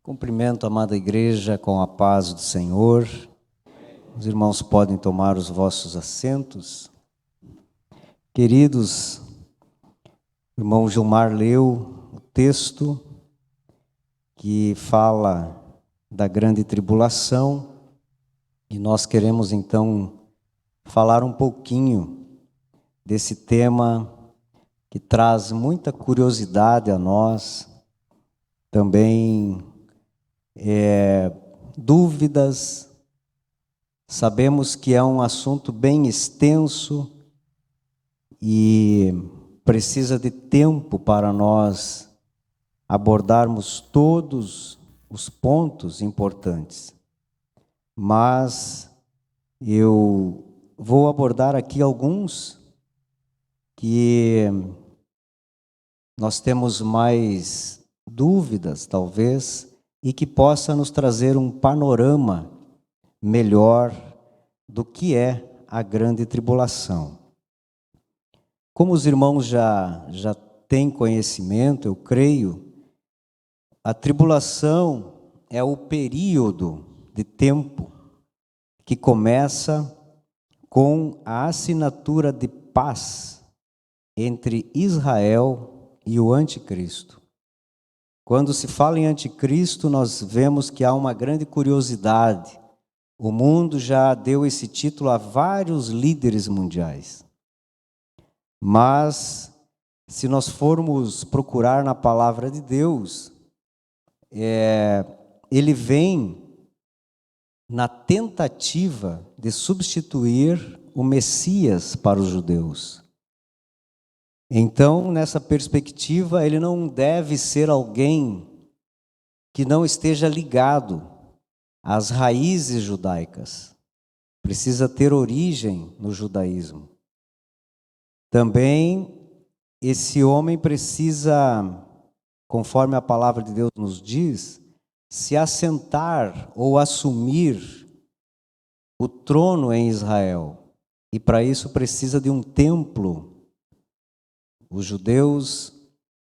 Cumprimento a amada igreja com a paz do Senhor. Os irmãos podem tomar os vossos assentos. Queridos, o irmão Gilmar leu o texto que fala da grande tribulação e nós queremos então falar um pouquinho desse tema que traz muita curiosidade a nós, também dúvidas. Sabemos que é um assunto bem extenso e precisa de tempo para nós abordarmos todos os pontos importantes. Mas eu vou abordar aqui alguns que nós temos mais dúvidas, talvez, e que possa nos trazer um panorama melhor do que é a grande tribulação. Como os irmãos já têm conhecimento, eu creio, a tribulação é o período de tempo que começa com a assinatura de paz entre Israel e o anticristo. Quando se fala em anticristo, nós vemos que há uma grande curiosidade. O mundo já deu esse título a vários líderes mundiais. Mas, se nós formos procurar na palavra de Deus, ele vem na tentativa de substituir o Messias para os judeus. Então, nessa perspectiva, ele não deve ser alguém que não esteja ligado às raízes judaicas. Precisa ter origem no judaísmo. Também, esse homem precisa, conforme a palavra de Deus nos diz, se assentar ou assumir o trono em Israel. E para isso precisa de um templo. Os judeus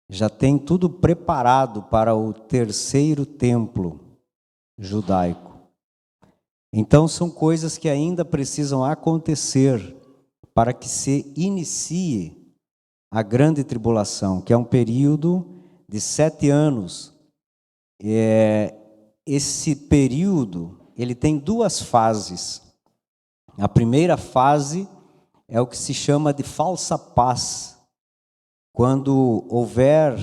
já têm tudo preparado para o terceiro templo judaico. Então são coisas que ainda precisam acontecer para que se inicie a grande tribulação, que é um período de 7 anos. Esse período, ele tem 2 fases. A primeira fase é o que se chama de falsa paz. Quando houver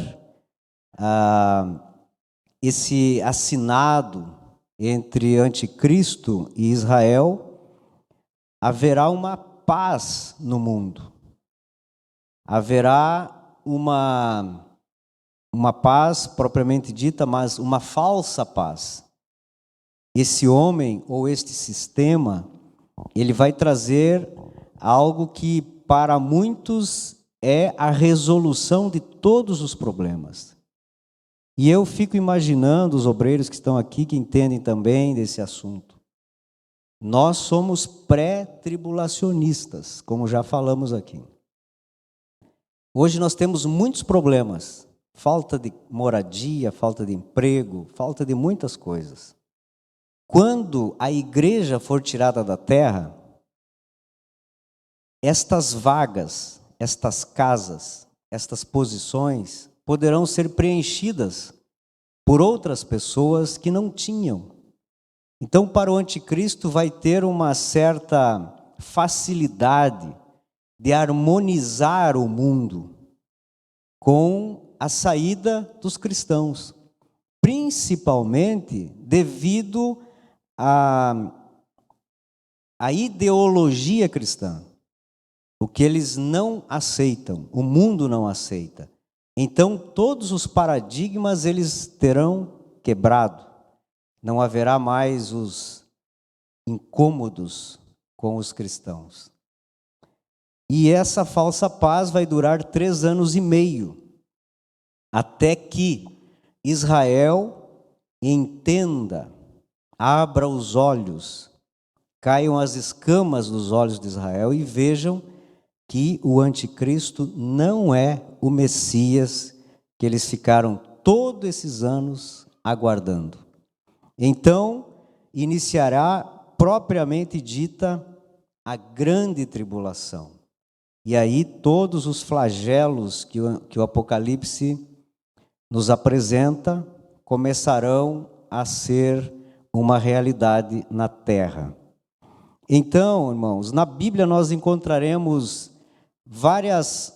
esse assinado entre anticristo e Israel, haverá uma paz no mundo. Haverá uma paz propriamente dita, mas uma falsa paz. Esse homem ou este sistema, ele vai trazer algo que para muitos é a resolução de todos os problemas. E eu fico imaginando os obreiros que estão aqui, que entendem também desse assunto. Nós somos pré-tribulacionistas, como já falamos aqui. Hoje nós temos muitos problemas. Falta de moradia, falta de emprego, falta de muitas coisas. Quando a igreja for tirada da terra, estas vagas, estas casas, estas posições poderão ser preenchidas por outras pessoas que não tinham. Então, para o anticristo vai ter uma certa facilidade de harmonizar o mundo com a saída dos cristãos, principalmente devido à ideologia cristã. O que eles não aceitam, o mundo não aceita. Então, todos os paradigmas eles terão quebrado. Não haverá mais os incômodos com os cristãos. E essa falsa paz vai durar 3 anos e meio, até que Israel entenda, abra os olhos, caiam as escamas dos olhos de Israel e vejam que o anticristo não é o Messias que eles ficaram todos esses anos aguardando. Então, iniciará propriamente dita a grande tribulação. E aí todos os flagelos que o Apocalipse nos apresenta começarão a ser uma realidade na terra. Então, irmãos, na Bíblia nós encontraremos várias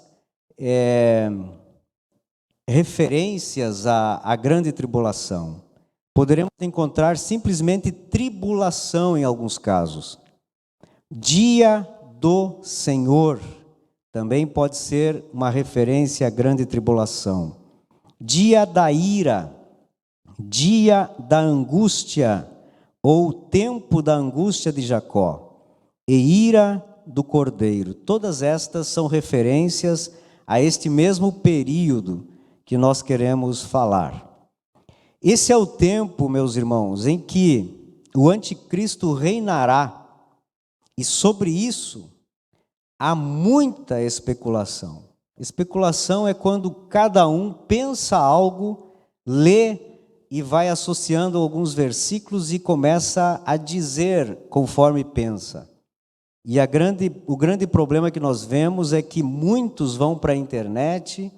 referências à grande tribulação. Poderemos encontrar simplesmente tribulação em alguns casos. Dia do Senhor também pode ser uma referência à grande tribulação. Dia da ira, dia da angústia, ou tempo da angústia de Jacó, e ira do Cordeiro. Todas estas são referências a este mesmo período que nós queremos falar. Esse é o tempo, meus irmãos, em que o anticristo reinará, e sobre isso há muita especulação. Especulação é quando cada um pensa algo, lê e vai associando alguns versículos e começa a dizer conforme pensa. E o grande problema que nós vemos é que muitos vão para a internet,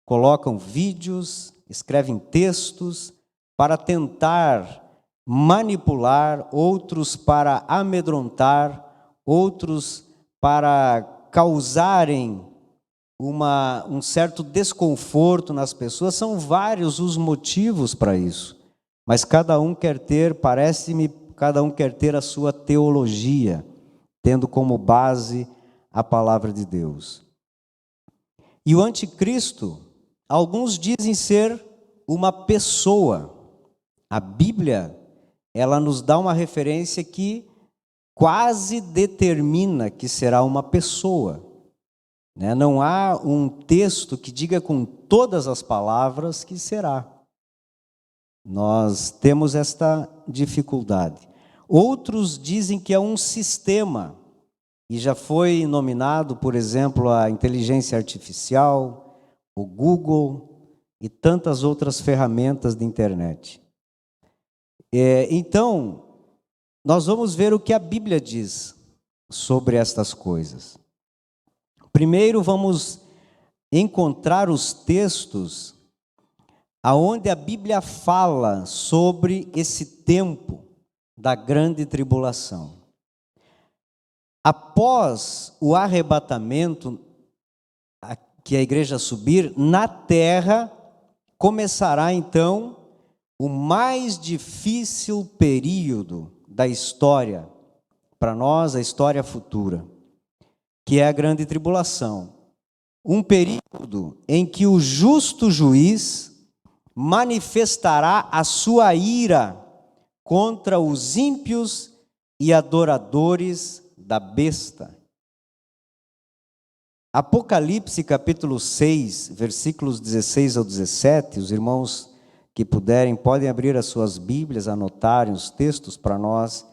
colocam vídeos, escrevem textos para tentar manipular, outros para amedrontar, outros para causarem um certo desconforto nas pessoas. São vários os motivos para isso, mas cada um quer ter, parece-me, cada um quer ter a sua teologia, tendo como base a palavra de Deus. E o anticristo, alguns dizem ser uma pessoa. A Bíblia, ela nos dá uma referência que quase determina que será uma pessoa. Não há um texto que diga com todas as palavras que será. Nós temos esta dificuldade. Outros dizem que é um sistema, e já foi nominado, por exemplo, a inteligência artificial, o Google e tantas outras ferramentas de internet. Então, nós vamos ver o que a Bíblia diz sobre estas coisas. Primeiro vamos encontrar os textos aonde a Bíblia fala sobre esse tempo da grande tribulação. Após o arrebatamento, que a igreja subir, na terra começará então o mais difícil período da história, para nós, a história futura, que é a grande tribulação. Um período em que o justo juiz manifestará a sua ira contra os ímpios e adoradores da besta. Apocalipse capítulo 6, versículos 16 ao 17, os irmãos que puderem podem abrir as suas Bíblias, anotarem os textos para nós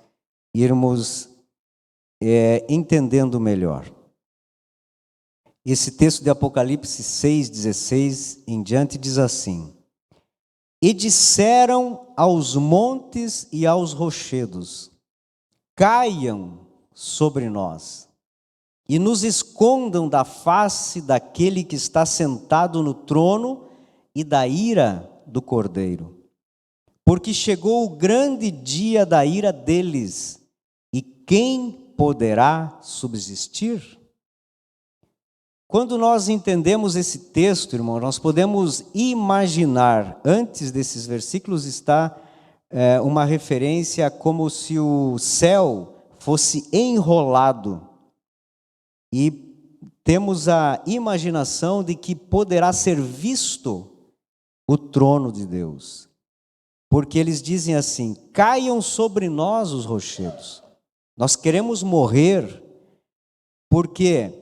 irmos entendendo melhor. Esse texto de Apocalipse 6, 16 em diante diz assim: E disseram aos montes e aos rochedos: Caiam sobre nós, e nos escondam da face daquele que está sentado no trono e da ira do Cordeiro. Porque chegou o grande dia da ira deles, e quem poderá subsistir? Quando nós entendemos esse texto, irmão, nós podemos imaginar, antes desses versículos está uma referência como se o céu fosse enrolado. E temos a imaginação de que poderá ser visto o trono de Deus. Porque eles dizem assim: caiam sobre nós os rochedos. Nós queremos morrer porque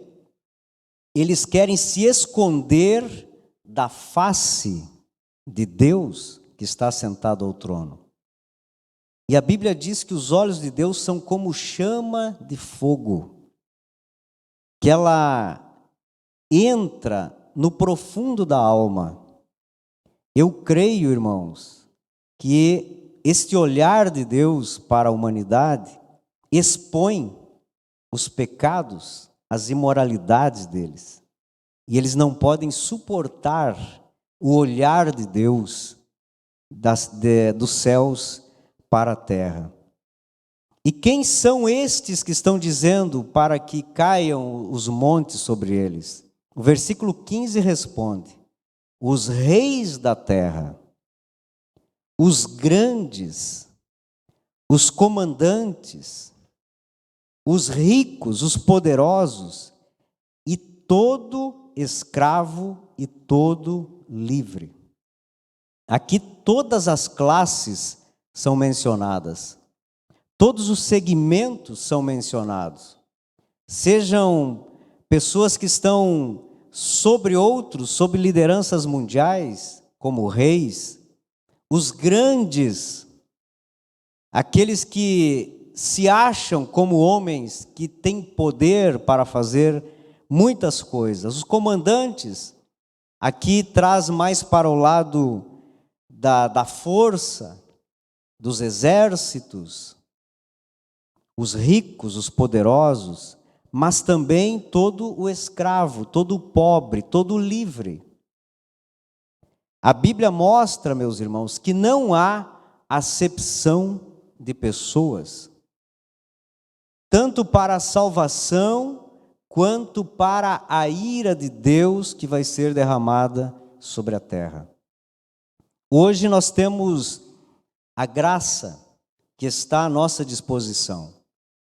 eles querem se esconder da face de Deus que está sentado ao trono. E a Bíblia diz que os olhos de Deus são como chama de fogo, que ela entra no profundo da alma. Eu creio, irmãos, que este olhar de Deus para a humanidade expõe os pecados, as imoralidades deles. E eles não podem suportar o olhar de Deus dos céus para a terra. E quem são estes que estão dizendo para que caiam os montes sobre eles? O versículo 15 responde: os reis da terra, os grandes, os comandantes, os ricos, os poderosos, e todo escravo e todo livre. Aqui todas as classes são mencionadas, todos os segmentos são mencionados. Sejam pessoas que estão sobre outros, sob lideranças mundiais, como reis, os grandes, aqueles que se acham como homens que têm poder para fazer muitas coisas. Os comandantes, aqui traz mais para o lado da força, dos exércitos, os ricos, os poderosos, mas também todo o escravo, todo o pobre, todo o livre. A Bíblia mostra, meus irmãos, que não há acepção de pessoas, tanto para a salvação, quanto para a ira de Deus que vai ser derramada sobre a terra. Hoje nós temos a graça que está à nossa disposição.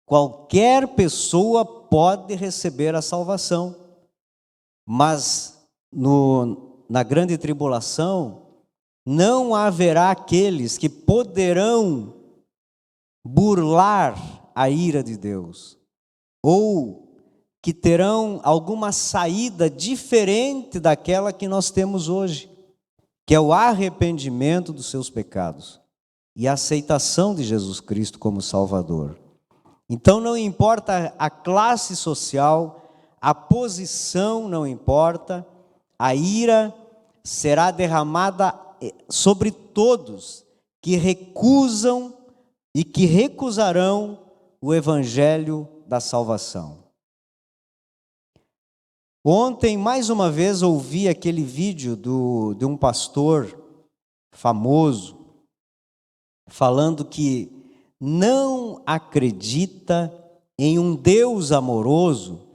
Qualquer pessoa pode receber a salvação, mas na grande tribulação não haverá aqueles que poderão burlar a ira de Deus, ou que terão alguma saída diferente daquela que nós temos hoje, que é o arrependimento dos seus pecados e a aceitação de Jesus Cristo como Salvador. Então não importa a classe social, a posição não importa, a ira será derramada sobre todos que recusam e que recusarão o evangelho da salvação. Ontem, mais uma vez, ouvi aquele vídeo de um pastor famoso falando que não acredita em um Deus amoroso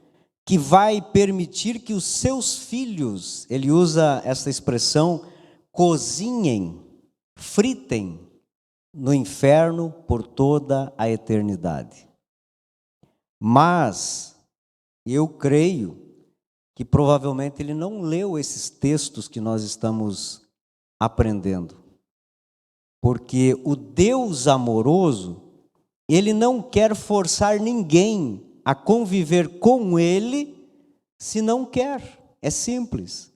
que vai permitir que os seus filhos, ele usa essa expressão, cozinhem, fritem no inferno por toda a eternidade. Mas eu creio que provavelmente ele não leu esses textos que nós estamos aprendendo. Porque o Deus amoroso, ele não quer forçar ninguém a conviver com ele se não quer. É simples.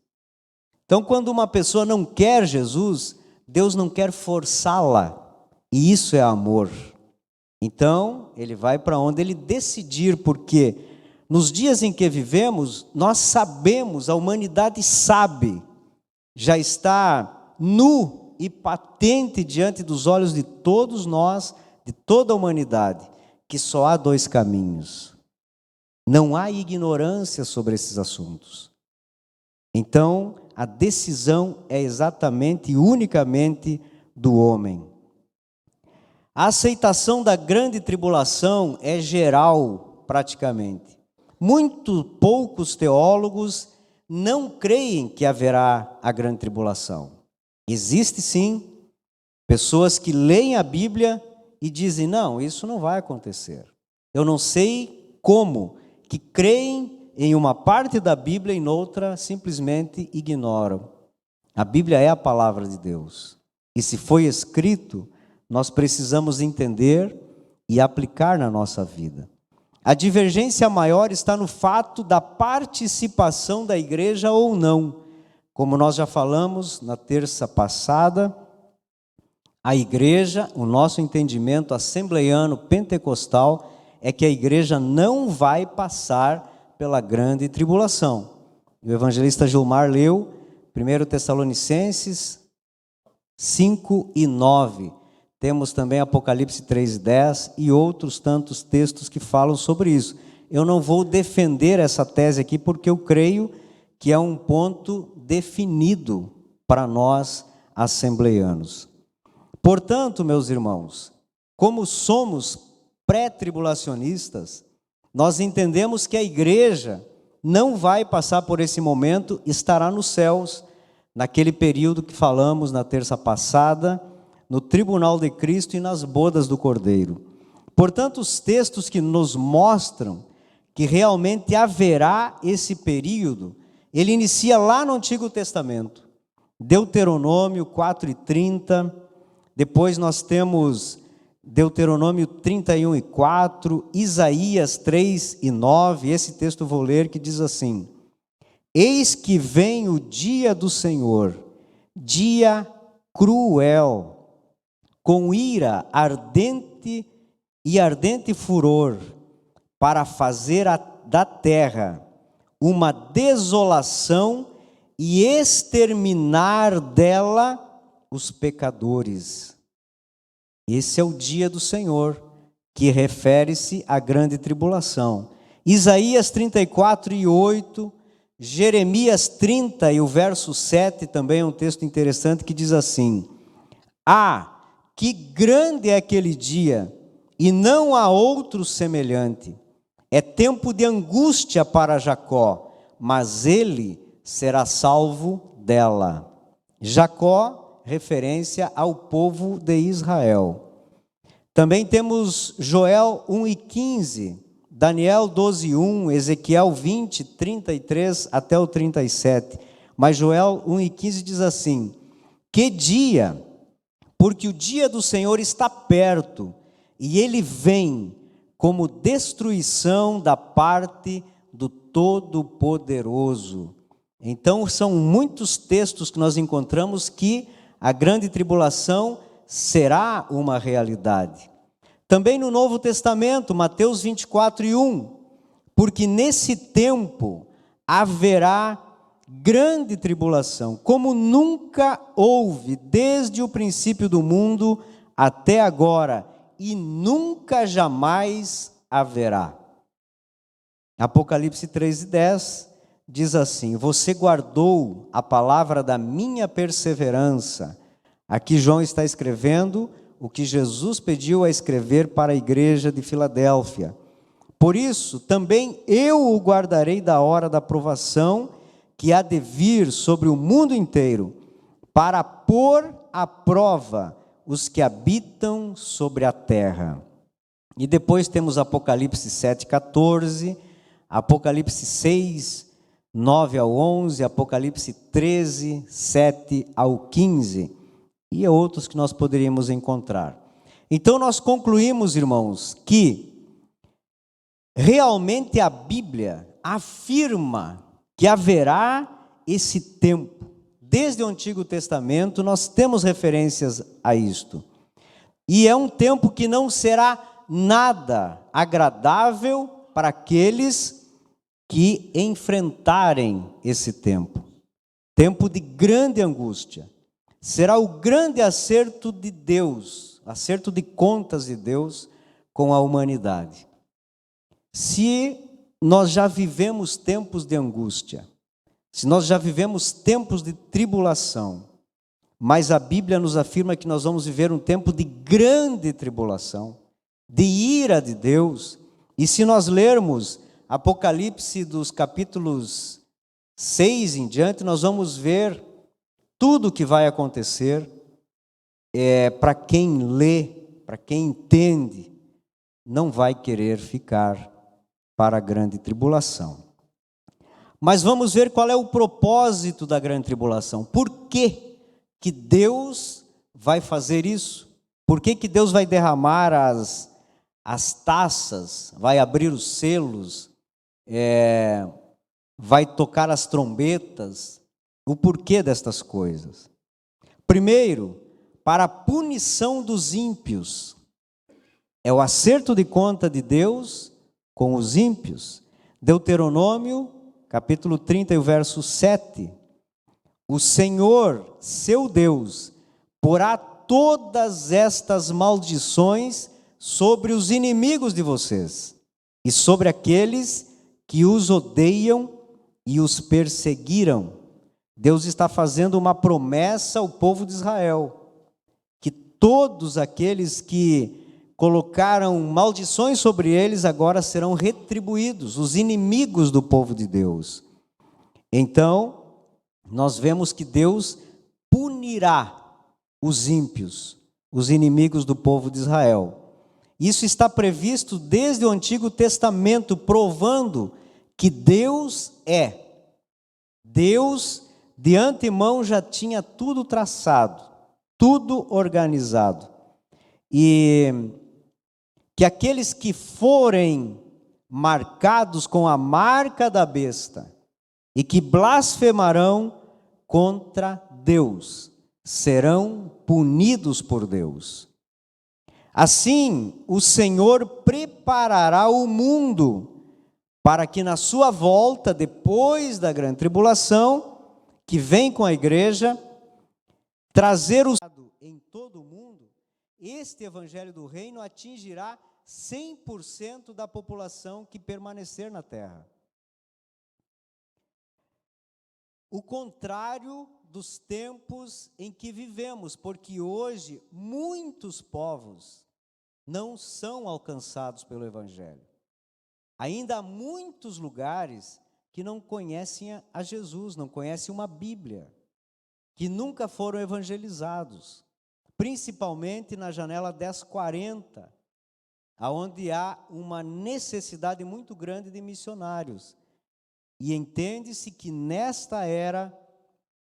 Então, quando uma pessoa não quer Jesus, Deus não quer forçá-la. E isso é amor. Então, ele vai para onde ele decidir, porque nos dias em que vivemos, nós sabemos, a humanidade sabe, já está nu e patente diante dos olhos de todos nós, de toda a humanidade, que só há dois caminhos. Não há ignorância sobre esses assuntos. Então, a decisão é exatamente e unicamente do homem. A aceitação da grande tribulação é geral, praticamente. Muito poucos teólogos não creem que haverá a grande tribulação. Existe sim pessoas que leem a Bíblia e dizem, não, isso não vai acontecer. Eu não sei como, que creem em uma parte da Bíblia e em outra simplesmente ignoram. A Bíblia é a palavra de Deus. E se foi escrito, nós precisamos entender e aplicar na nossa vida. A divergência maior está no fato da participação da igreja ou não. Como nós já falamos na terça passada, a igreja, o nosso entendimento assembleiano pentecostal é que a igreja não vai passar pela grande tribulação. O evangelista Gilmar leu 1 Tessalonicenses, 5 e 9. Temos também Apocalipse 3 e 10 e outros tantos textos que falam sobre isso. Eu não vou defender essa tese aqui porque eu creio que é um ponto definido para nós assembleianos. Portanto, meus irmãos, como somos pré-tribulacionistas, nós entendemos que a igreja não vai passar por esse momento, estará nos céus, naquele período que falamos na terça passada, no tribunal de Cristo e nas bodas do Cordeiro. Portanto, os textos que nos mostram que realmente haverá esse período, ele inicia lá no Antigo Testamento. Deuteronômio 4 e 30, depois nós temos Deuteronômio 31 e 4, Isaías 3 e 9, esse texto eu vou ler que diz assim: Eis que vem o dia do Senhor, dia cruel, com ira ardente e ardente furor, para fazer da terra uma desolação e exterminar dela os pecadores. Esse é o dia do Senhor, que refere-se à grande tribulação. Isaías 34 e 8, Jeremias 30 e o verso 7 também é um texto interessante que diz assim: Ah, que grande é aquele dia, e não há outro semelhante. É tempo de angústia para Jacó, mas ele será salvo dela. Jacó, referência ao povo de Israel. Também temos Joel 1 e 15, Daniel 12 e 1, Ezequiel 20, 33 até o 37. Mas Joel 1 e 15 diz assim: Que dia, porque o dia do Senhor está perto, e ele vem como destruição da parte do Todo-Poderoso. Então, são muitos textos que nós encontramos que a grande tribulação será uma realidade. Também no Novo Testamento, Mateus 24 e 1, porque nesse tempo haverá grande tribulação, como nunca houve desde o princípio do mundo até agora, e nunca jamais haverá. Apocalipse 3 e 10 diz assim: Você guardou a palavra da minha perseverança. Aqui João está escrevendo o que Jesus pediu a escrever para a igreja de Filadélfia. Por isso, também eu o guardarei da hora da provação que há de vir sobre o mundo inteiro, para pôr à prova os que habitam sobre a terra. E depois temos Apocalipse 7, 14, Apocalipse 6, 9 ao 11, Apocalipse 13, 7 ao 15, e outros que nós poderíamos encontrar. Então nós concluímos, irmãos, que realmente a Bíblia afirma que haverá esse tempo. Desde o Antigo Testamento nós temos referências a isto. E é um tempo que não será nada agradável para aqueles que enfrentarem esse tempo. Tempo de grande angústia. Será o grande acerto de Deus, acerto de contas de Deus com a humanidade. Se nós já vivemos tempos de angústia, se nós já vivemos tempos de tribulação, mas a Bíblia nos afirma que nós vamos viver um tempo de grande tribulação, de ira de Deus, e se nós lermos Apocalipse dos capítulos 6 em diante, nós vamos ver tudo o que vai acontecer. Para quem lê, para quem entende, não vai querer ficar para a grande tribulação. Mas vamos ver qual é o propósito da grande tribulação. Por que que Deus vai fazer isso? Por que que Deus vai derramar as taças, vai abrir os selos, vai tocar as trombetas? O porquê destas coisas? Primeiro, para a punição dos ímpios. É o acerto de conta de Deus com os ímpios. Deuteronômio, capítulo 30, e o verso 7. O Senhor, seu Deus, porá todas estas maldições sobre os inimigos de vocês e sobre aqueles que os odeiam e os perseguiram. Deus está fazendo uma promessa ao povo de Israel, que todos aqueles que colocaram maldições sobre eles agora serão retribuídos, os inimigos do povo de Deus. Então, nós vemos que Deus punirá os ímpios, os inimigos do povo de Israel. Isso está previsto desde o Antigo Testamento, provando que Deus de antemão já tinha tudo traçado, tudo organizado. E que aqueles que forem marcados com a marca da besta e que blasfemarão contra Deus serão punidos por Deus. Assim, o Senhor preparará o mundo para que na sua volta, depois da grande tribulação, que vem com a igreja, trazer os em todo o mundo, este evangelho do reino atingirá 100% da população que permanecer na terra. O contrário dos tempos em que vivemos, porque hoje muitos povos não são alcançados pelo evangelho. Ainda há muitos lugares que não conhecem a Jesus, não conhecem uma Bíblia, que nunca foram evangelizados, principalmente na janela 1040, onde há uma necessidade muito grande de missionários. E entende-se que nesta era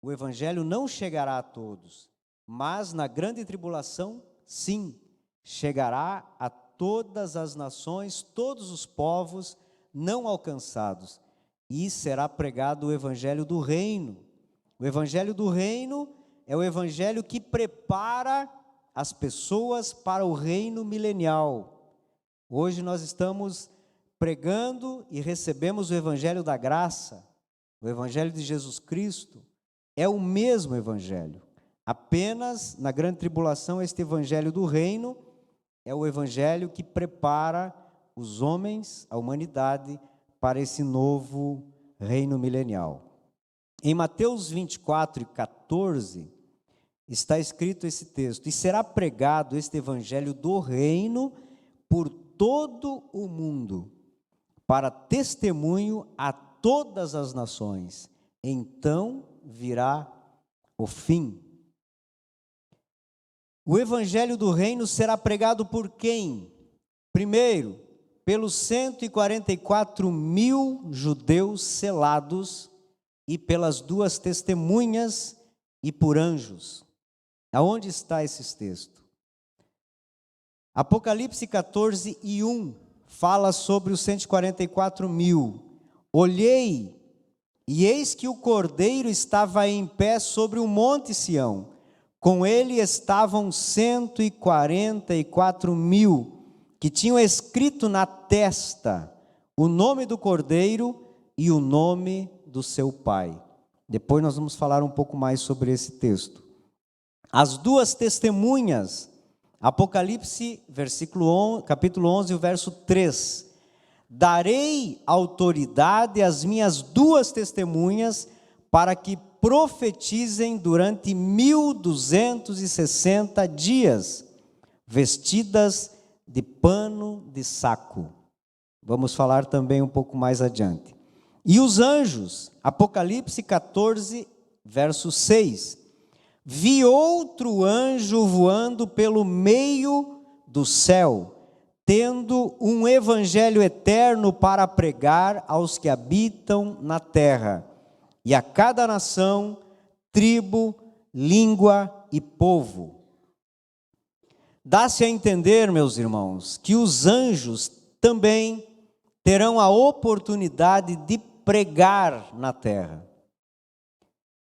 o evangelho não chegará a todos, mas na grande tribulação, sim, chegará a todas as nações, todos os povos não alcançados, e será pregado o evangelho do reino. O evangelho do reino é o evangelho que prepara as pessoas para o reino milenial. Hoje nós estamos pregando e recebemos o evangelho da graça, o evangelho de Jesus Cristo. É o mesmo evangelho, apenas na grande tribulação este evangelho do reino é o evangelho que prepara os homens, a humanidade, para esse novo reino milenial. Em Mateus 24:14 está escrito esse texto: e será pregado este evangelho do reino por todo o mundo, para testemunho a todas as nações, então virá o fim. O evangelho do reino será pregado por quem? Primeiro, pelos 144.000 judeus selados e pelas 2 testemunhas e por anjos. Aonde está esse texto? Apocalipse 14:1 fala sobre os 144.000. Olhei, e eis que o Cordeiro estava em pé sobre o monte Sião. Com ele estavam 144.000, que tinham escrito na testa o nome do Cordeiro e o nome do seu Pai. Depois nós vamos falar um pouco mais sobre esse texto. As 2 testemunhas, Apocalipse, capítulo 11, o verso 3. Darei autoridade às minhas 2 testemunhas para que profetizem durante 1260 dias, vestidas de pano de saco. Vamos falar também um pouco mais adiante. E os anjos, Apocalipse 14, verso 6. Vi outro anjo voando pelo meio do céu, tendo um evangelho eterno para pregar aos que habitam na terra, e a cada nação, tribo, língua e povo. Dá-se a entender, meus irmãos, que os anjos também terão a oportunidade de pregar na terra.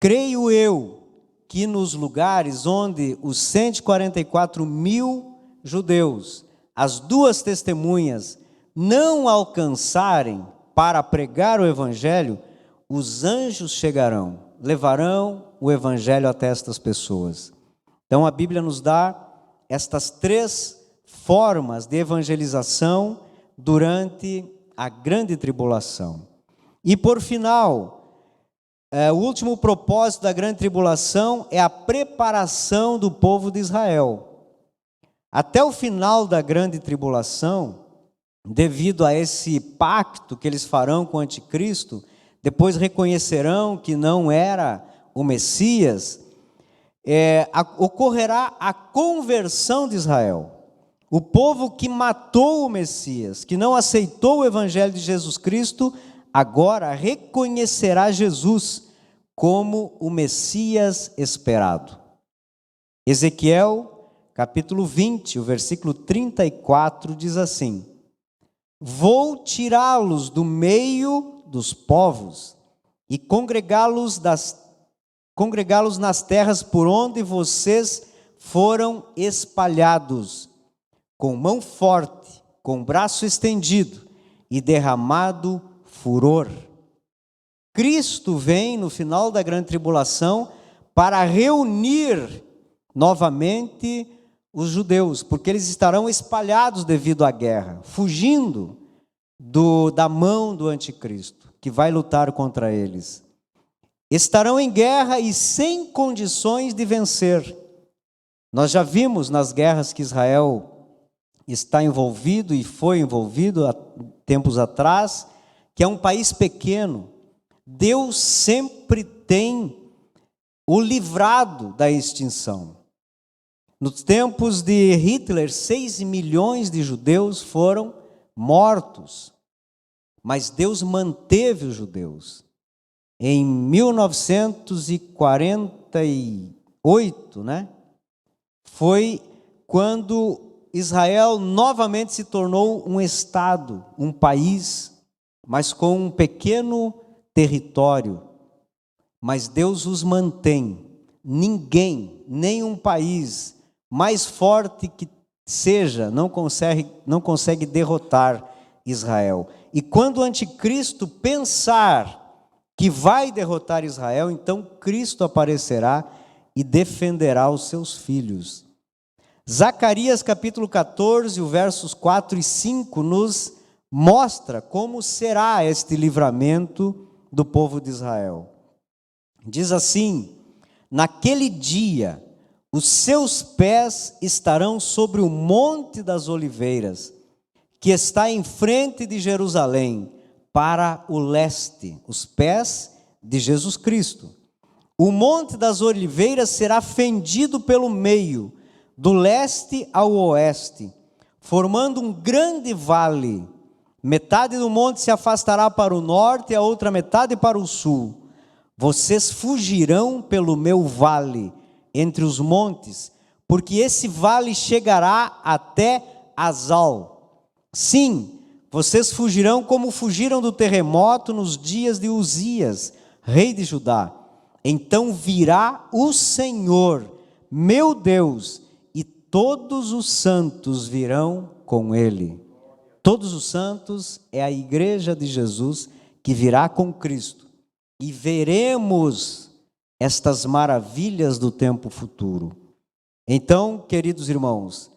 Creio eu que nos lugares onde os 144.000 judeus, as 2 testemunhas, não alcançarem para pregar o evangelho, os anjos chegarão, levarão o evangelho até estas pessoas. Então a Bíblia nos dá estas 3 formas de evangelização durante a grande tribulação. E por final, o último propósito da grande tribulação é a preparação do povo de Israel. Até o final da grande tribulação, devido a esse pacto que eles farão com o anticristo, depois reconhecerão que não era o Messias, ocorrerá a conversão de Israel. O povo que matou o Messias, que não aceitou o evangelho de Jesus Cristo, agora reconhecerá Jesus como o Messias esperado. Ezequiel, capítulo 20, o versículo 34 diz assim: Vou tirá-los do meio dos povos e congregá-los nas terras por onde vocês foram espalhados, com mão forte, com braço estendido e derramado furor. Cristo vem no final da grande tribulação para reunir novamente os judeus, porque eles estarão espalhados devido à guerra, fugindo da mão do anticristo, que vai lutar contra eles. Estarão em guerra e sem condições de vencer. Nós já vimos nas guerras que Israel está envolvido e foi envolvido há tempos atrás, que é um país pequeno. Deus sempre tem o livrado da extinção. Nos tempos de Hitler, 6 milhões de judeus foram mortos, mas Deus manteve os judeus. Em 1948, foi quando Israel novamente se tornou um estado, um país, mas com um pequeno território. Mas Deus os mantém. Ninguém, nenhum país, mais forte que seja, não consegue derrotar Israel. E quando o anticristo pensar que vai derrotar Israel, então Cristo aparecerá e defenderá os seus filhos. Zacarias capítulo 14, os versos 4 e 5 nos mostra como será este livramento do povo de Israel. Diz assim: naquele dia os seus pés estarão sobre o monte das oliveiras, que está em frente de Jerusalém, para o leste, os pés de Jesus Cristo. O monte das oliveiras será fendido pelo meio, do leste ao oeste, formando um grande vale. Metade do monte se afastará para o norte e a outra metade para o sul. Vocês fugirão pelo meu vale, entre os montes, porque esse vale chegará até Azal. Sim, vocês fugirão como fugiram do terremoto nos dias de Uzias, rei de Judá. Então virá o Senhor, meu Deus, e todos os santos virão com ele. Todos os santos é a igreja de Jesus que virá com Cristo. E veremos estas maravilhas do tempo futuro. Então, queridos irmãos,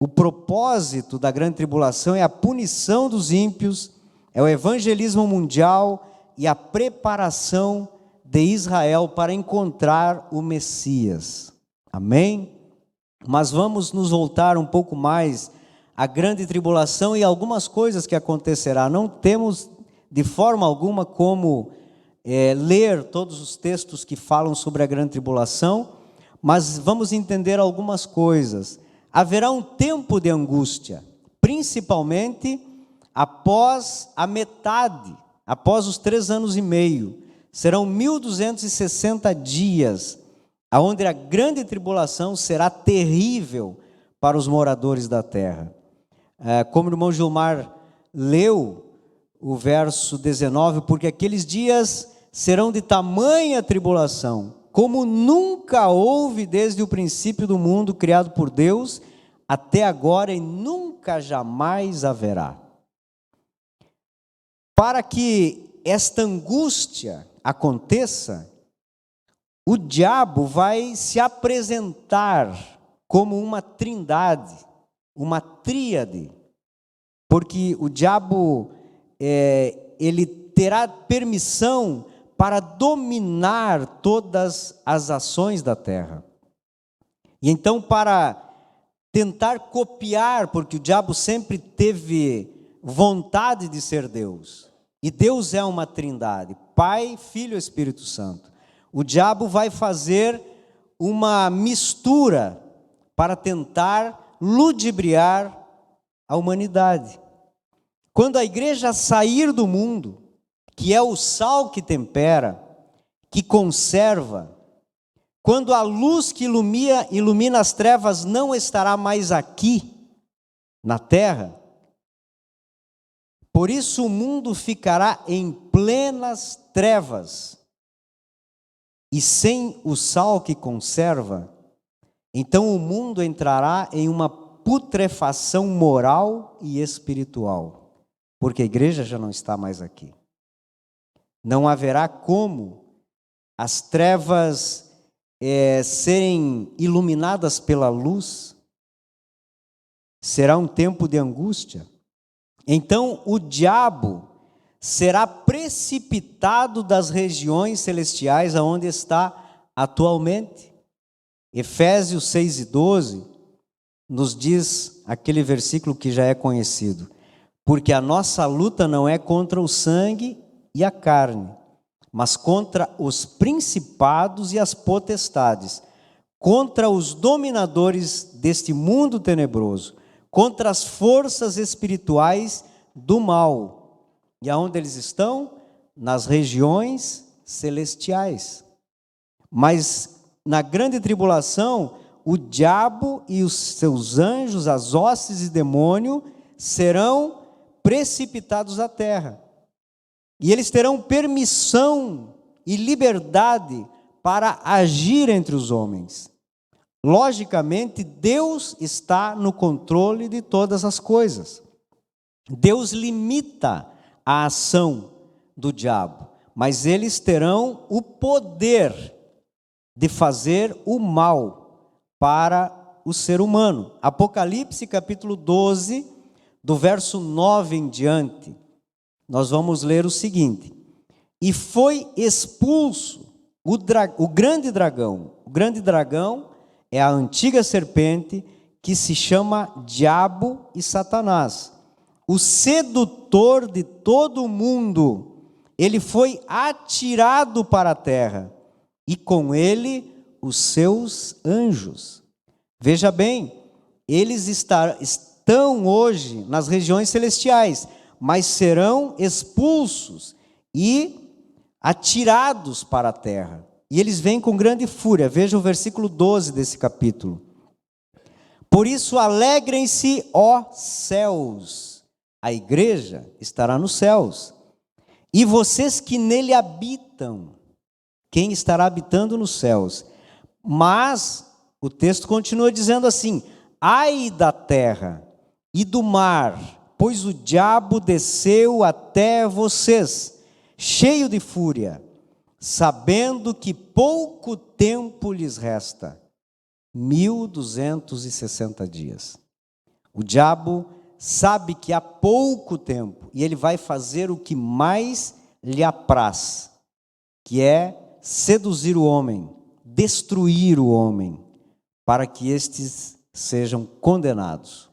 o propósito da grande tribulação é a punição dos ímpios, é o evangelismo mundial e a preparação de Israel para encontrar o Messias. Amém? Mas vamos nos voltar um pouco mais à grande tribulação e algumas coisas que acontecerá. Não temos de forma alguma como ler todos os textos que falam sobre a grande tribulação, mas vamos entender algumas coisas. Haverá um tempo de angústia, principalmente após a metade, após os 3 anos e meio. Serão 1260 dias, onde a grande tribulação será terrível para os moradores da terra. Como o irmão Gilmar leu o verso 19, porque aqueles dias serão de tamanha tribulação, como nunca houve desde o princípio do mundo criado por Deus, até agora e nunca jamais haverá. Para que esta angústia aconteça, o diabo vai se apresentar como uma trindade, uma tríade, porque o diabo ele terá permissão para dominar todas as ações da terra. E então, para tentar copiar, porque o diabo sempre teve vontade de ser Deus, e Deus é uma trindade, Pai, Filho e Espírito Santo. O diabo vai fazer uma mistura para tentar ludibriar a humanidade. Quando a igreja sair do mundo, que é o sal que tempera, que conserva, quando a luz que ilumina as trevas não estará mais aqui, na terra, por isso o mundo ficará em plenas trevas, e sem o sal que conserva, então o mundo entrará em uma putrefação moral e espiritual, porque a igreja já não está mais aqui. Não haverá como as trevas serem iluminadas pela luz. Será um tempo de angústia. Então o diabo será precipitado das regiões celestiais aonde está atualmente. Efésios 6:12 nos diz aquele versículo que já é conhecido: porque a nossa luta não é contra o sangue e a carne, mas contra os principados e as potestades, contra os dominadores deste mundo tenebroso, contra as forças espirituais do mal. E aonde eles estão? Nas regiões celestiais. Mas na grande tribulação, o diabo e os seus anjos, as hostes e demônio, serão precipitados à terra. E eles terão permissão e liberdade para agir entre os homens. Logicamente, Deus está no controle de todas as coisas. Deus limita a ação do diabo, mas eles terão o poder de fazer o mal para o ser humano. Apocalipse capítulo 12, do verso 9 em diante, nós vamos ler o seguinte: e foi expulso o grande dragão. O grande dragão é a antiga serpente que se chama Diabo e Satanás, o sedutor de todo o mundo. Ele foi atirado para a terra, e com ele os seus anjos. Veja bem, eles estão hoje nas regiões celestiais, mas serão expulsos e atirados para a terra. E eles vêm com grande fúria. Veja o versículo 12 desse capítulo. Por isso alegrem-se, ó céus. A igreja estará nos céus. E vocês que nele habitam. Quem estará habitando nos céus? Mas o texto continua dizendo assim: ai da terra e do mar, pois o diabo desceu até vocês, cheio de fúria, sabendo que pouco tempo lhes resta, 1260 dias. O diabo sabe que há pouco tempo, e ele vai fazer o que mais lhe apraz, que é seduzir o homem, destruir o homem, para que estes sejam condenados.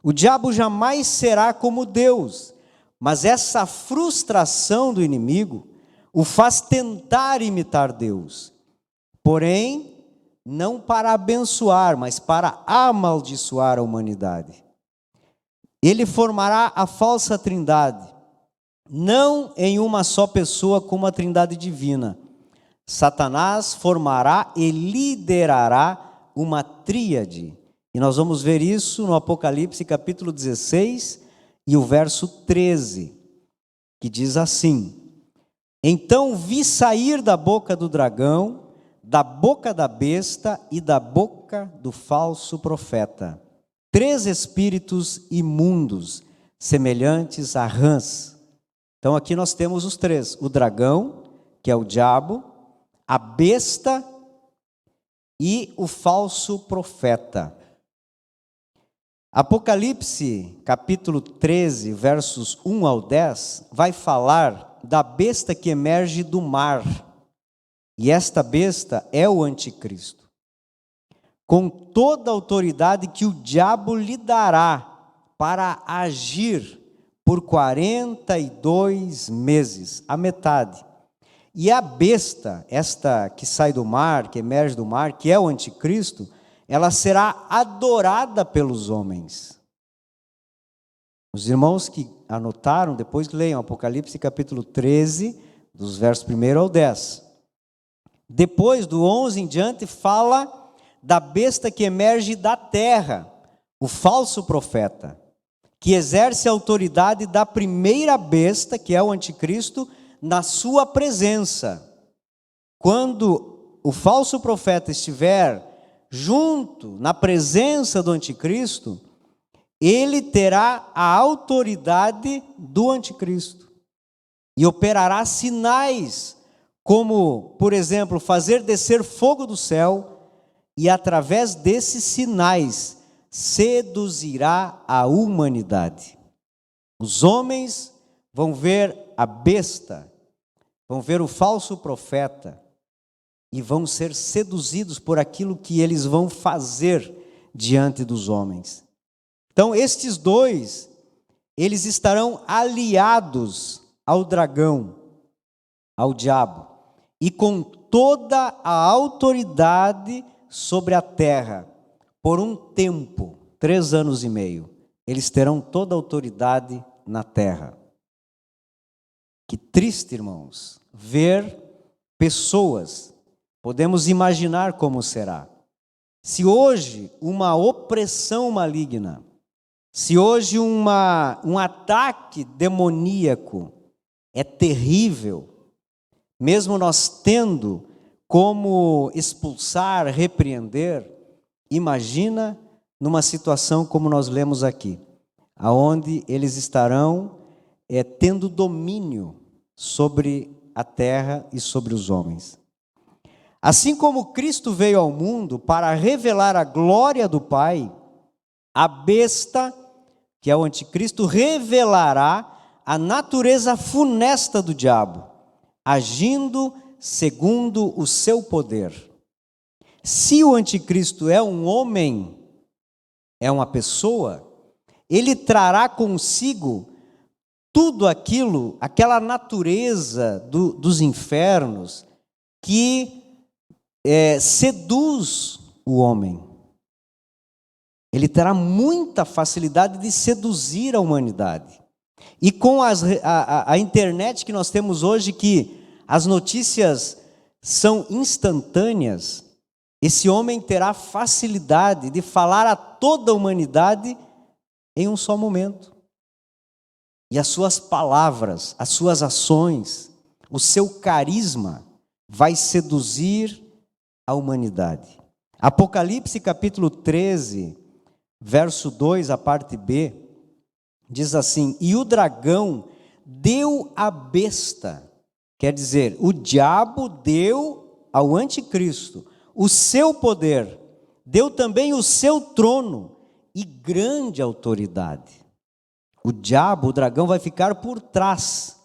O diabo jamais será como Deus, mas essa frustração do inimigo o faz tentar imitar Deus, porém, não para abençoar, mas para amaldiçoar a humanidade. Ele formará a falsa trindade, não em uma só pessoa como a trindade divina. Satanás formará e liderará uma tríade. E nós vamos ver isso no Apocalipse capítulo 16 e o verso 13, que diz assim: então vi sair da boca do dragão, da boca da besta e da boca do falso profeta 3 espíritos imundos, semelhantes a rãs. Então aqui nós temos os 3, o dragão, que é o diabo, a besta e o falso profeta. Apocalipse, capítulo 13, versos 1 ao 10, vai falar da besta que emerge do mar. E esta besta é o anticristo, com toda a autoridade que o diabo lhe dará para agir por 42 meses, a metade. E a besta, esta que sai do mar, que emerge do mar, que é o anticristo, ela será adorada pelos homens. Os irmãos que anotaram, depois leiam Apocalipse capítulo 13, dos versos 1 ao 10. Depois, do 11 em diante, fala da besta que emerge da terra, o falso profeta, que exerce a autoridade da primeira besta, que é o anticristo, na sua presença. Quando o falso profeta estiver junto, na presença do anticristo, ele terá a autoridade do anticristo e operará sinais, como, por exemplo, fazer descer fogo do céu, e através desses sinais seduzirá a humanidade. Os homens vão ver a besta, vão ver o falso profeta e vão ser seduzidos por aquilo que eles vão fazer diante dos homens. Então, estes dois, eles estarão aliados ao dragão, ao diabo, e com toda a autoridade sobre a terra, por um tempo, 3 anos e meio, eles terão toda a autoridade na terra. Que triste, irmãos, ver pessoas, podemos imaginar como será. Se hoje uma opressão maligna, se hoje um ataque demoníaco é terrível, mesmo nós tendo como expulsar, repreender, imagina numa situação como nós lemos aqui, aonde eles estarão tendo domínio sobre a terra e sobre os homens. Assim como Cristo veio ao mundo para revelar a glória do Pai, a besta, que é o anticristo, revelará a natureza funesta do diabo, agindo segundo o seu poder. Se o anticristo é um homem, é uma pessoa, ele trará consigo tudo aquilo, aquela natureza dos infernos que seduz o homem. Ele terá muita facilidade de seduzir a humanidade. E com a internet que nós temos hoje, que as notícias são instantâneas, esse homem terá facilidade de falar a toda a humanidade em um só momento. E as suas palavras, as suas ações, o seu carisma vai seduzir a humanidade. Apocalipse capítulo 13, verso 2, a parte B, diz assim: e o dragão deu à besta, quer dizer, o diabo deu ao anticristo o seu poder, deu também o seu trono e grande autoridade. O diabo, o dragão, vai ficar por trás,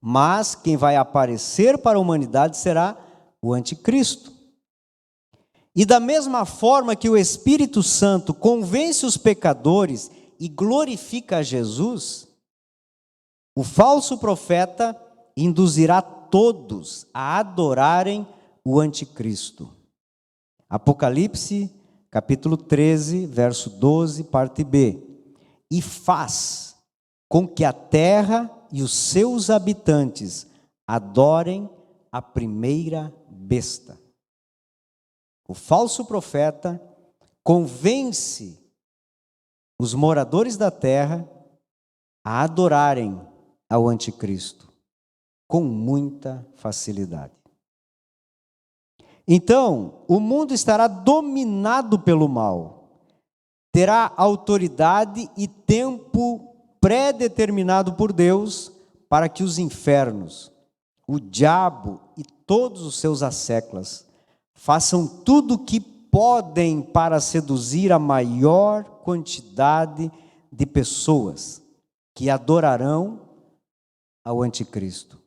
mas quem vai aparecer para a humanidade será o anticristo. E da mesma forma que o Espírito Santo convence os pecadores e glorifica a Jesus, o falso profeta induzirá todos a adorarem o anticristo. Apocalipse, capítulo 13, verso 12, parte B. E faz com que a terra e os seus habitantes adorem a primeira besta. O falso profeta convence os moradores da terra a adorarem ao anticristo com muita facilidade. Então, o mundo estará dominado pelo mal, terá autoridade e tempo pré-determinado por Deus para que os infernos, o diabo e todos os seus asseclas, façam tudo o que podem para seduzir a maior quantidade de pessoas que adorarão ao anticristo.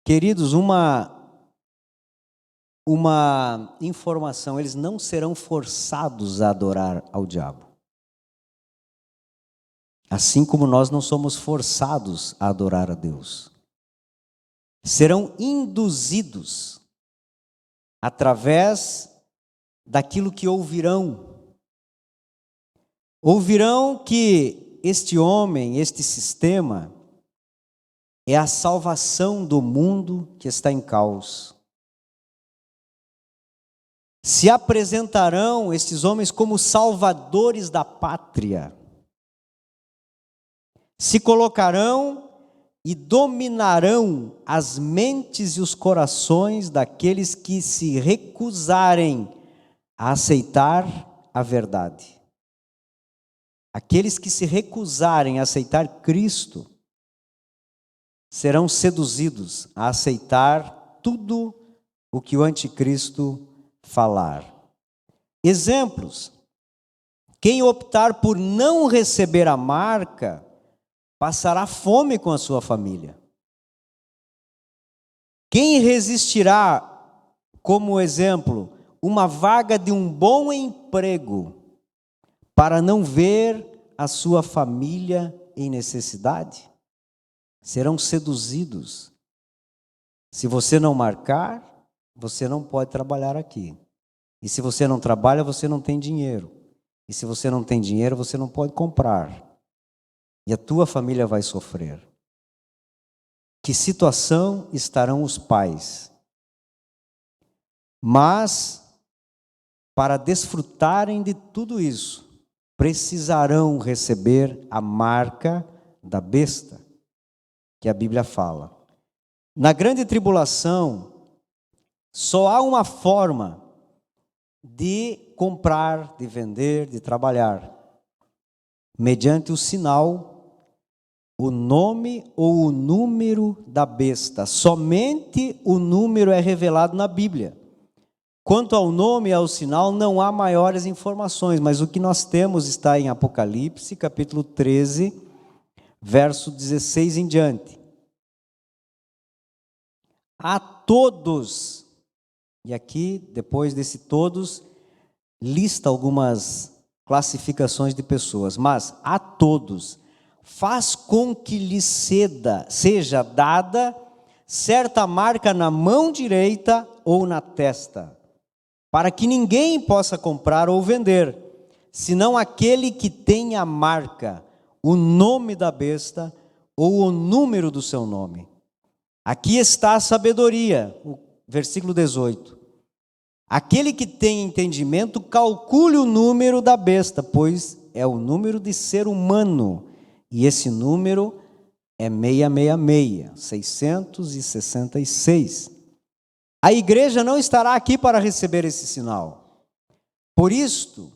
Queridos, uma informação: eles não serão forçados a adorar ao diabo. Assim como nós não somos forçados a adorar a Deus. Serão induzidos através daquilo que ouvirão. Ouvirão que este homem, este sistema, é a salvação do mundo que está em caos. Se apresentarão estes homens como salvadores da pátria. Se colocarão e dominarão as mentes e os corações daqueles que se recusarem a aceitar a verdade. Aqueles que se recusarem a aceitar Cristo serão seduzidos a aceitar tudo o que o anticristo falar. Exemplos: quem optar por não receber a marca passará fome com a sua família. Quem resistirá, como exemplo, uma vaga de um bom emprego para não ver a sua família em necessidade? Serão seduzidos. Se você não marcar, você não pode trabalhar aqui. E se você não trabalha, você não tem dinheiro. E se você não tem dinheiro, você não pode comprar. E a tua família vai sofrer. Que situação estarão os pais? Mas, para desfrutarem de tudo isso, precisarão receber a marca da besta, que a Bíblia fala. Na grande tribulação, só há uma forma de comprar, de vender, de trabalhar, mediante o sinal, o nome ou o número da besta. Somente o número é revelado na Bíblia. Quanto ao nome e ao sinal, não há maiores informações, mas o que nós temos está em Apocalipse, capítulo 13, verso 16 em diante. A todos, e aqui, depois desse todos, lista algumas classificações de pessoas, mas a todos, faz com que lhe seja dada certa marca na mão direita ou na testa, para que ninguém possa comprar ou vender, senão aquele que tem a marca, o nome da besta ou o número do seu nome. Aqui está a sabedoria, o versículo 18. Aquele que tem entendimento, calcule o número da besta, pois é o número de ser humano. E esse número é 666, 666. A igreja não estará aqui para receber esse sinal. Por isto,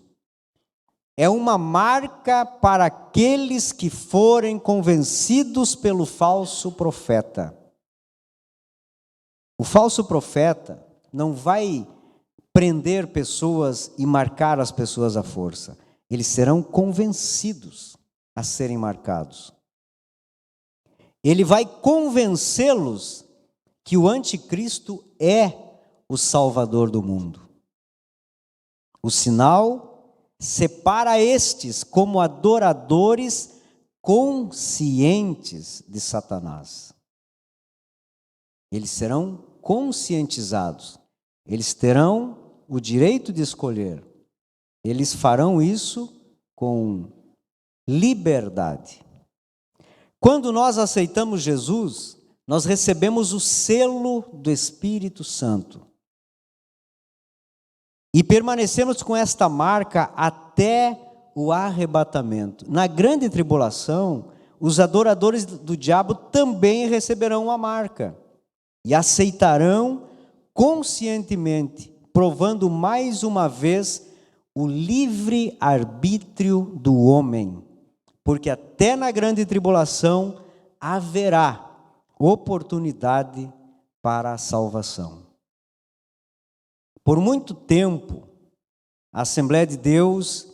é uma marca para aqueles que forem convencidos pelo falso profeta. O falso profeta não vai prender pessoas e marcar as pessoas à força. Eles serão convencidos a serem marcados. Ele vai convencê-los que o anticristo é o salvador do mundo. O sinal separa estes como adoradores conscientes de Satanás. Eles serão conscientizados. Eles terão o direito de escolher. Eles farão isso com liberdade. Quando nós aceitamos Jesus, nós recebemos o selo do Espírito Santo. E permanecemos com esta marca até o arrebatamento. Na grande tribulação, os adoradores do diabo também receberão uma marca. E aceitarão conscientemente, provando mais uma vez o livre arbítrio do homem. Porque até na grande tribulação haverá oportunidade para a salvação. Por muito tempo, a Assembleia de Deus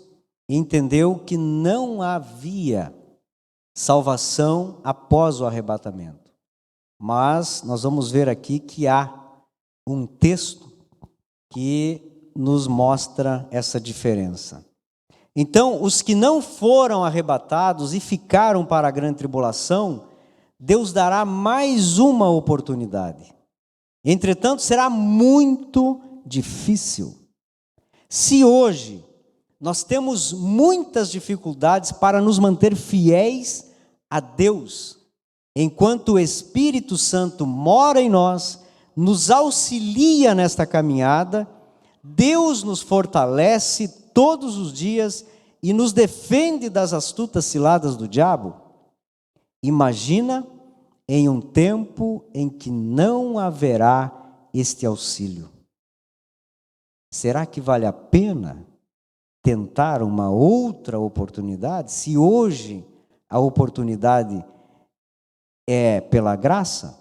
entendeu que não havia salvação após o arrebatamento. Mas nós vamos ver aqui que há um texto que nos mostra essa diferença. Então, os que não foram arrebatados e ficaram para a grande tribulação, Deus dará mais uma oportunidade. Entretanto, será muito difícil. Se hoje nós temos muitas dificuldades para nos manter fiéis a Deus, enquanto o Espírito Santo mora em nós, nos auxilia nesta caminhada, Deus nos fortalece todos os dias e nos defende das astutas ciladas do diabo. Imagina em um tempo em que não haverá este auxílio. Será que vale a pena tentar uma outra oportunidade, se hoje a oportunidade é pela graça?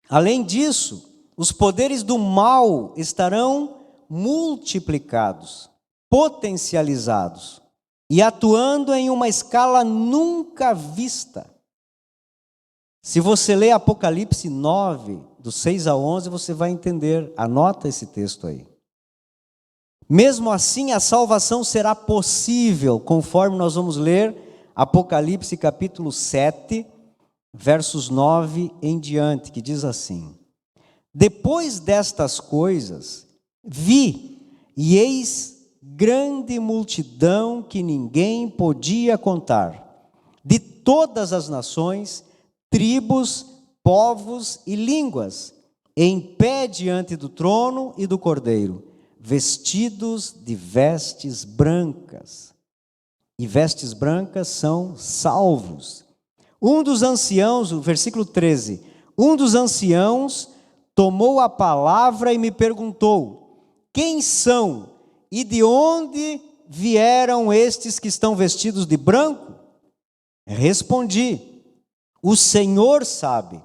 Além disso, os poderes do mal estarão multiplicados, potencializados e atuando em uma escala nunca vista. Se você ler Apocalipse 9, do 6 a 11, você vai entender. Anota esse texto aí. Mesmo assim, a salvação será possível, conforme nós vamos ler Apocalipse capítulo 7, versos 9 em diante, que diz assim: Depois destas coisas, vi, e eis grande multidão que ninguém podia contar, de todas as nações, tribos, povos e línguas, em pé diante do trono e do Cordeiro, vestidos de vestes brancas. E vestes brancas são salvos. Um dos anciãos, o versículo 13, um dos anciãos tomou a palavra e me perguntou: quem são e de onde vieram estes que estão vestidos de branco? Respondi: o Senhor sabe.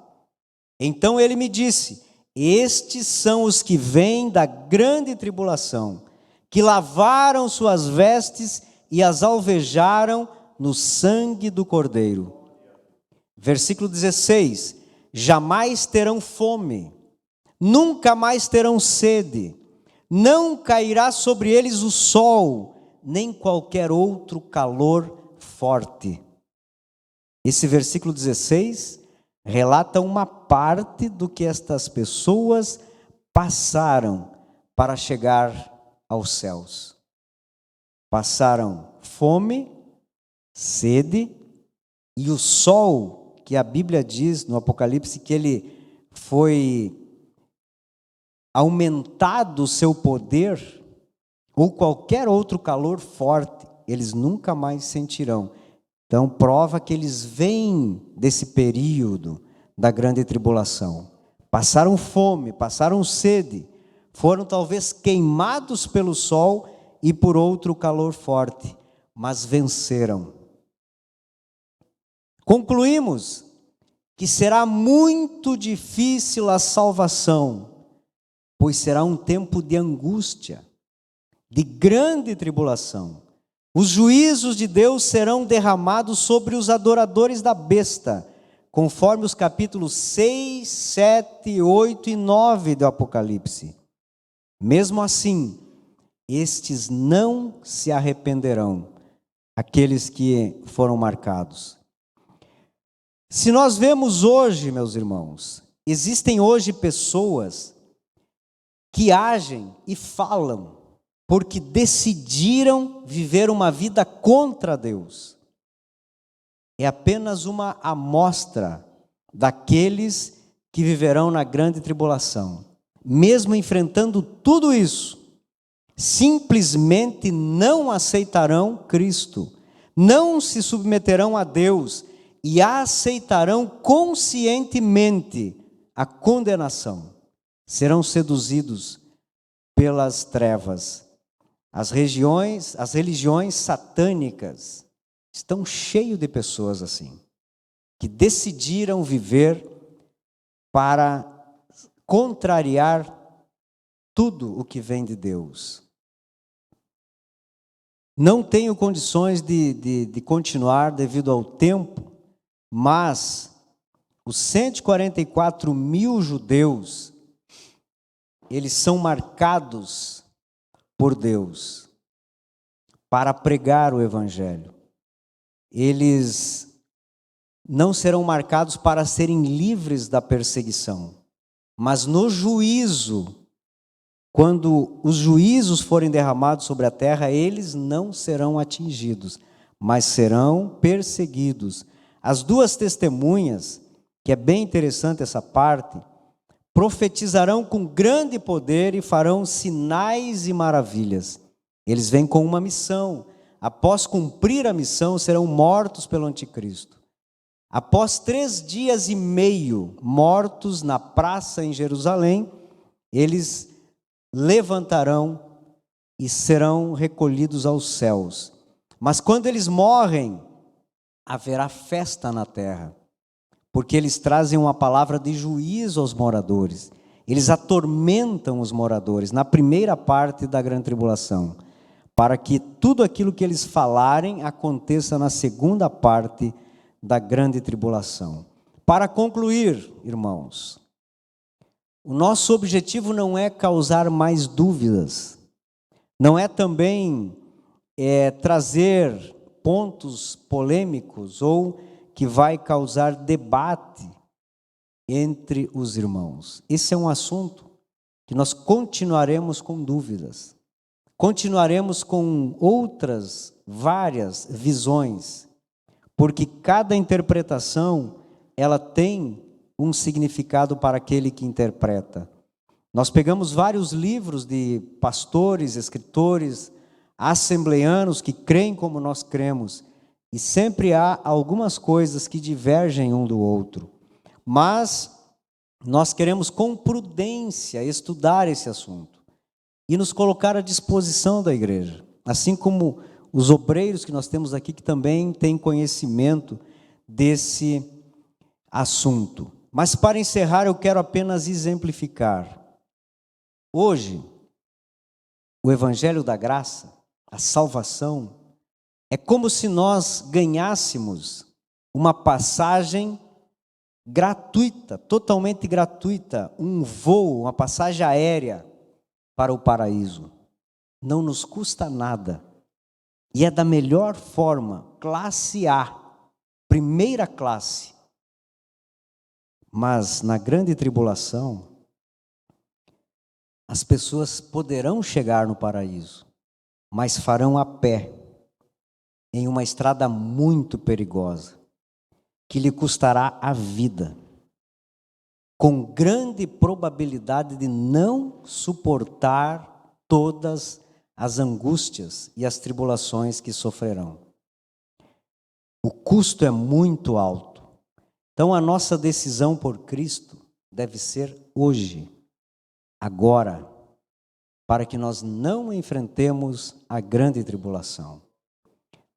Então ele me disse: estes são os que vêm da grande tribulação, que lavaram suas vestes e as alvejaram no sangue do Cordeiro. Versículo 16: jamais terão fome, nunca mais terão sede, não cairá sobre eles o sol, nem qualquer outro calor forte. Esse versículo 16 relata uma parte do que estas pessoas passaram para chegar aos céus. Passaram fome, sede, e o sol, que a Bíblia diz no Apocalipse que ele foi aumentado o seu poder, ou qualquer outro calor forte, eles nunca mais sentirão. Então, prova que eles vêm desse período da grande tribulação. Passaram fome, passaram sede, foram talvez queimados pelo sol e por outro calor forte, mas venceram. Concluímos que será muito difícil a salvação, pois será um tempo de angústia, de grande tribulação. Os juízos de Deus serão derramados sobre os adoradores da besta, conforme os capítulos 6, 7, 8 e 9 do Apocalipse. Mesmo assim, estes não se arrependerão, aqueles que foram marcados. Se nós vemos hoje, meus irmãos, existem hoje pessoas que agem e falam porque decidiram viver uma vida contra Deus. É apenas uma amostra daqueles que viverão na grande tribulação. Mesmo enfrentando tudo isso, simplesmente não aceitarão Cristo, não se submeterão a Deus e aceitarão conscientemente a condenação. Serão seduzidos pelas trevas. As religiões satânicas estão cheias de pessoas assim, que decidiram viver para contrariar tudo o que vem de Deus. Não tenho condições de continuar devido ao tempo, mas os 144 mil judeus, eles são marcados por Deus para pregar o Evangelho. Eles não serão marcados para serem livres da perseguição, mas no juízo, quando os juízos forem derramados sobre a terra, eles não serão atingidos, mas serão perseguidos. As duas testemunhas, que é bem interessante essa parte, profetizarão com grande poder e farão sinais e maravilhas. Eles vêm com uma missão. Após cumprir a missão, serão mortos pelo anticristo. Após 3 dias e meio mortos na praça em Jerusalém, eles levantarão e serão recolhidos aos céus. Mas quando eles morrem, haverá festa na terra, porque eles trazem uma palavra de juízo aos moradores. Eles atormentam os moradores na primeira parte da grande tribulação, para que tudo aquilo que eles falarem aconteça na segunda parte da grande tribulação. Para concluir, irmãos, o nosso objetivo não é causar mais dúvidas, não é também trazer pontos polêmicos ou que vai causar debate entre os irmãos. Esse é um assunto que nós continuaremos com dúvidas, continuaremos com outras várias visões, porque cada interpretação ela tem um significado para aquele que interpreta. Nós pegamos vários livros de pastores, escritores, assembleanos que creem como nós cremos, e sempre há algumas coisas que divergem um do outro. Mas nós queremos com prudência estudar esse assunto e nos colocar à disposição da igreja, assim como os obreiros que nós temos aqui que também têm conhecimento desse assunto. Mas para encerrar, eu quero apenas exemplificar. Hoje, o Evangelho da Graça, a salvação, é como se nós ganhássemos uma passagem gratuita, totalmente gratuita, um voo, uma passagem aérea para o paraíso. Não nos custa nada. E é da melhor forma, classe A, primeira classe. Mas na grande tribulação, as pessoas poderão chegar no paraíso, mas farão a pé, em uma estrada muito perigosa, que lhe custará a vida, com grande probabilidade de não suportar todas as angústias e as tribulações que sofrerão. O custo é muito alto. Então a nossa decisão por Cristo deve ser hoje, agora, para que nós não enfrentemos a grande tribulação.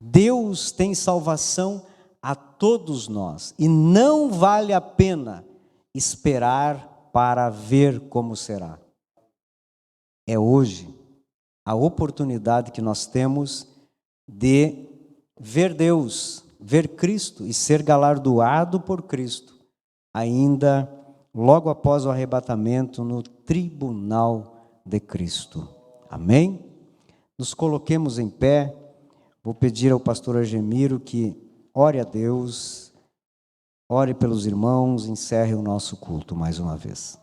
Deus tem salvação a todos nós e não vale a pena esperar para ver como será. É hoje a oportunidade que nós temos de ver Deus, ver Cristo e ser galardoado por Cristo, ainda logo após o arrebatamento no tribunal de Cristo. Amém? Nos coloquemos em pé. Vou pedir ao pastor Argemiro que ore a Deus, ore pelos irmãos, encerre o nosso culto mais uma vez.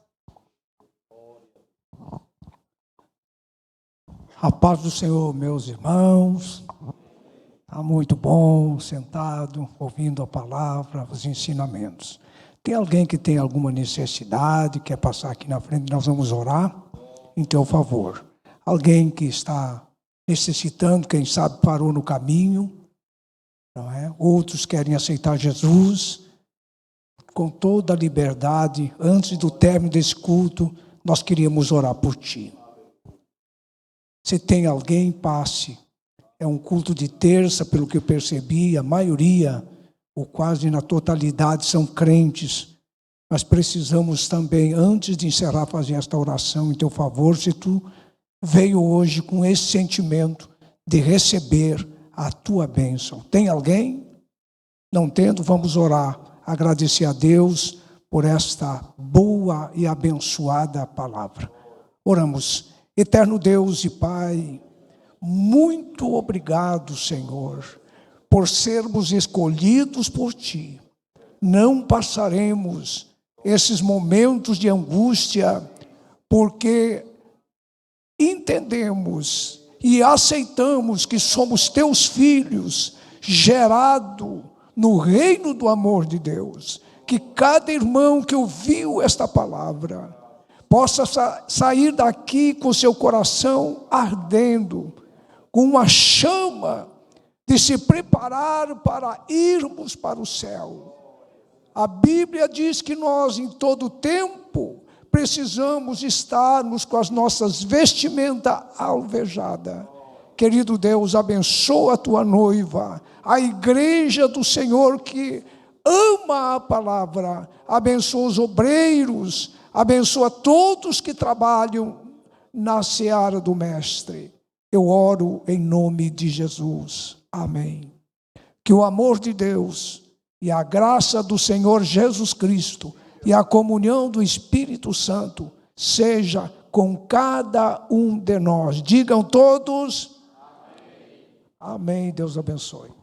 A paz do Senhor, meus irmãos. Está muito bom, sentado, ouvindo a palavra, os ensinamentos. Tem alguém que tem alguma necessidade, quer passar aqui na frente, nós vamos orar em teu favor. Alguém que está necessitando, quem sabe parou no caminho, não é? Outros querem aceitar Jesus, com toda a liberdade, antes do término desse culto, nós queríamos orar por ti. Se tem alguém, passe. É um culto de terça, pelo que eu percebi, a maioria, ou quase na totalidade, são crentes. Mas precisamos também, antes de encerrar, fazer esta oração em teu favor, se tu veio hoje com esse sentimento de receber a tua bênção. Tem alguém? Não tendo, vamos orar, agradecer a Deus por esta boa e abençoada palavra. Oramos. Eterno Deus e Pai, muito obrigado, Senhor, por sermos escolhidos por Ti. Não passaremos esses momentos de angústia, porque entendemos e aceitamos que somos Teus filhos, gerados no reino do amor de Deus. Que cada irmão que ouviu esta palavra possa sair daqui com seu coração ardendo, com uma chama de se preparar para irmos para o céu. A Bíblia diz que nós, em todo tempo, precisamos estarmos com as nossas vestimentas alvejadas. Querido Deus, abençoa a tua noiva, a igreja do Senhor que ama a palavra, abençoa os obreiros, abençoa todos que trabalham na seara do Mestre. Eu oro em nome de Jesus. Amém. Que o amor de Deus e a graça do Senhor Jesus Cristo e a comunhão do Espírito Santo seja com cada um de nós. Digam todos. Amém. Amém. Deus abençoe.